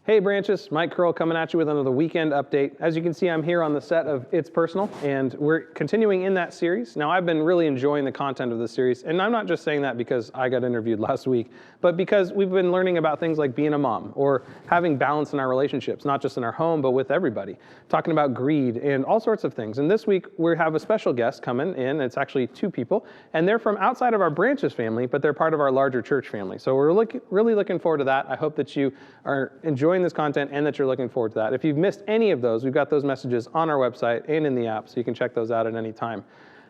Hey Branches, Mike Curl coming at you with another weekend update. As you can see, I'm here on the set of It's Personal, and we're continuing in that series. Now, I've been really enjoying the content of this series, and I'm not just saying that because I got interviewed last week, but because we've been learning about things like being a mom, or having balance in our relationships, not just in our home, but with everybody, talking about greed and all sorts of things. And this week, we have a special guest coming in. It's actually two people, and they're from outside of our Branches family, but they're part of our larger church family. So we're really looking forward to that. I hope that you are enjoying this content and that you're looking forward to that. If you've missed any of those, we've got those messages on our website and in the app, so you can check those out at any time.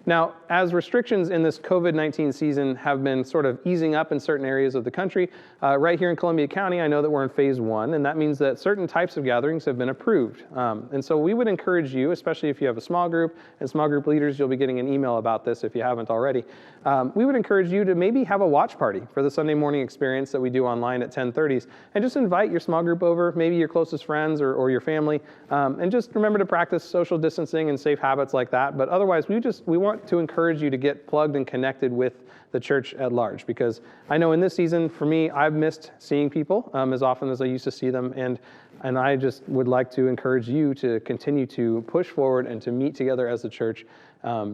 Now, as restrictions in this COVID-19 season have been sort of easing up in certain areas of the country, right here in Columbia County, I know that we're in phase 1, and that means that certain types of gatherings have been approved. And so we would encourage you, especially if you have a small group and small group leaders, you'll be getting an email about this if you haven't already. We would encourage you to maybe have a watch party for the Sunday morning experience that we do online at 10:30s, and just invite your small group over, maybe your closest friends or your family, and just remember to practice social distancing and safe habits like that. But otherwise, we want to encourage you to get plugged and connected with the church at large, because I know in this season, for me, I've missed seeing people as often as I used to see them, and I just would like to encourage you to continue to push forward and to meet together as a church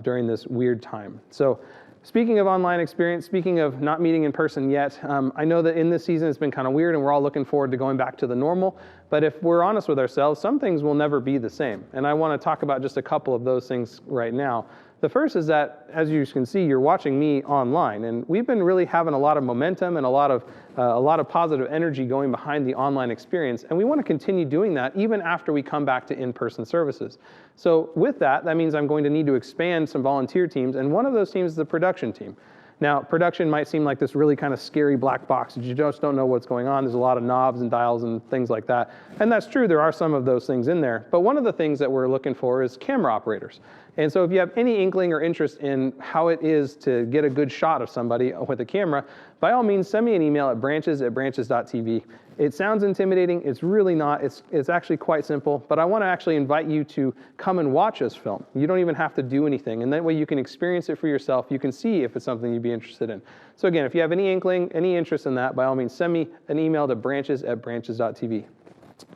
during this weird time. So, speaking of online experience, speaking of not meeting in person yet, I know that in this season it's been kind of weird and we're all looking forward to going back to the normal, but if we're honest with ourselves, some things will never be the same. And I want to talk about just a couple of those things right now. The first is that, as you can see, you're watching me online, and we've been really having a lot of momentum and a lot of positive energy going behind the online experience, and we want to continue doing that even after we come back to in-person services. So with that means I'm going to need to expand some volunteer teams, and one of those teams is the production team. Now, production might seem like this really kind of scary black box that you just don't know what's going on. There's a lot of knobs and dials and things like that. And that's true, there are some of those things in there. But one of the things that we're looking for is camera operators. And so if you have any inkling or interest in how it is to get a good shot of somebody with a camera, by all means, send me an email at branches@branches.tv. It sounds intimidating. It's really not. It's actually quite simple. But I want to actually invite you to come and watch us film. You don't even have to do anything. And that way you can experience it for yourself. You can see if it's something you'd be interested in. So again, if you have any inkling, any interest in that, by all means, send me an email to branches@branches.tv.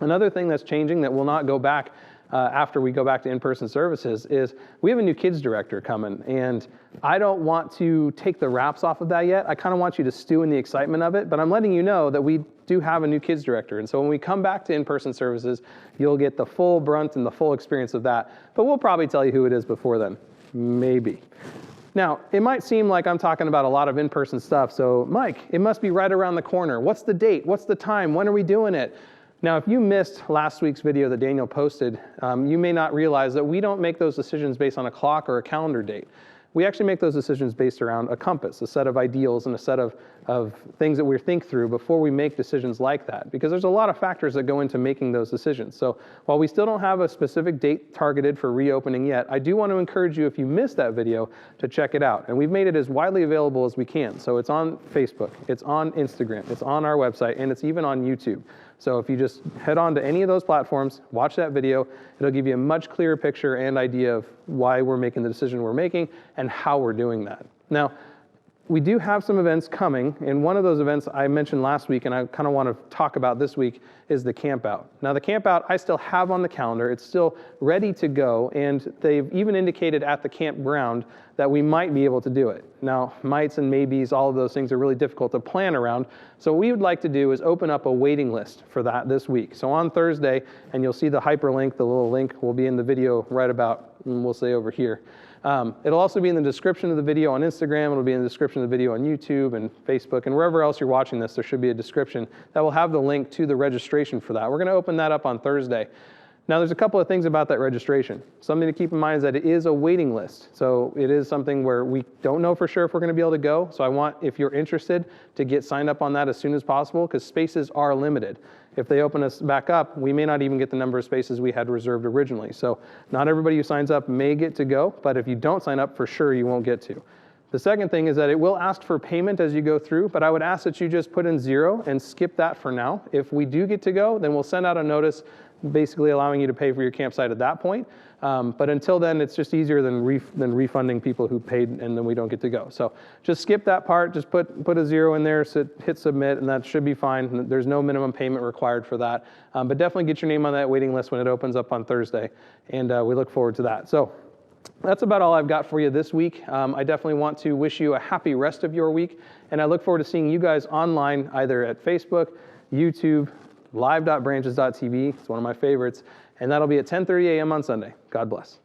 Another thing that's changing that will not go back after we go back to in-person services is we have a new kids director coming, and I don't want to take the wraps off of that yet. I kind of want you to stew in the excitement of it, but I'm letting you know that we do have a new kids director. And so when we come back to in-person services, you'll get the full brunt and the full experience of that. But we'll probably tell you who it is before then. Maybe. Now, it might seem like I'm talking about a lot of in-person stuff. So Mike, it must be right around the corner. What's the date? What's the time? When are we doing it? Now, if you missed last week's video that Daniel posted, you may not realize that we don't make those decisions based on a clock or a calendar date. We actually make those decisions based around a compass, a set of ideals and a set of things that we think through before we make decisions like that, because there's a lot of factors that go into making those decisions. So while we still don't have a specific date targeted for reopening yet, I do want to encourage you, if you missed that video, to check it out. And we've made it as widely available as we can. So it's on Facebook, it's on Instagram, it's on our website, and it's even on YouTube. So if you just head on to any of those platforms, watch that video, it'll give you a much clearer picture and idea of why we're making the decision we're making and how we're doing that. Now, we do have some events coming, and one of those events I mentioned last week and I kind of want to talk about this week is the camp out. Now, the camp out I still have on the calendar. It's still ready to go, and they've even indicated at the campground that we might be able to do it. Now, mights and maybes, all of those things are really difficult to plan around. So what we would like to do is open up a waiting list for that this week. So on Thursday, and you'll see the hyperlink, the little link will be in the video right about, we'll say over here. It'll also be in the description of the video on Instagram. It'll be in the description of the video on YouTube and Facebook, and wherever else you're watching this, there should be a description that will have the link to the registration for that. We're going to open that up on Thursday. Now, there's a couple of things about that registration. Something to keep in mind is that it is a waiting list. So it is something where we don't know for sure if we're going to be able to go. So I want, if you're interested, to get signed up on that as soon as possible, because spaces are limited. If they open us back up, we may not even get the number of spaces we had reserved originally. So not everybody who signs up may get to go, but if you don't sign up, for sure you won't get to. The second thing is that it will ask for payment as you go through, but I would ask that you just put in 0 and skip that for now. If we do get to go, then we'll send out a notice basically allowing you to pay for your campsite at that point. But until then, it's just easier than refunding people who paid and then we don't get to go. So just skip that part, just put a 0 in there, hit submit, and that should be fine. There's no minimum payment required for that. But definitely get your name on that waiting list when it opens up on Thursday, and we look forward to that. So that's about all I've got for you this week. I definitely want to wish you a happy rest of your week, and I look forward to seeing you guys online either at Facebook, YouTube, live.branches.tv. It's one of my favorites, and that'll be at 10:30 a.m. on Sunday. God bless.